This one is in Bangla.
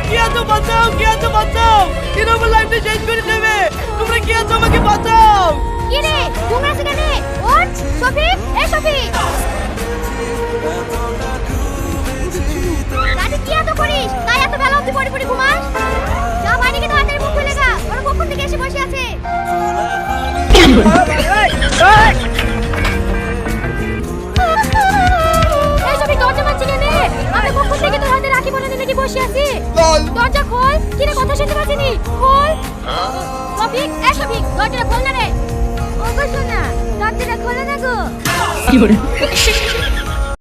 কি আছো বাঁচাও এরা আমার লাইফটা শেষ করে দেবে। তোমরা কি আছো আমাকে বাঁচাও। কি রে তোমরা সেখানে ওঠ শফিক এই শফিক রাতে কি এত করিস তাই এত বেলা অবধি পড়ে পড়ে ঘুমাস যা বাইরে গিয়ে তাড়াতাড়ি মুখ খুলে গা ওরা কখন থেকে এসে বসে আছে এই শফিক দরজা মারছি কেন আমি কখন থেকে তোর হাতে রাখি বলে নিয়ে বসে আছি দরজা খোল কি রে কথা শুনতে পাচ্ছিনি খোল শফিক এই শফিক দরজাটা খোল না রে ওগো সোনা দরজাটা খোলো না গো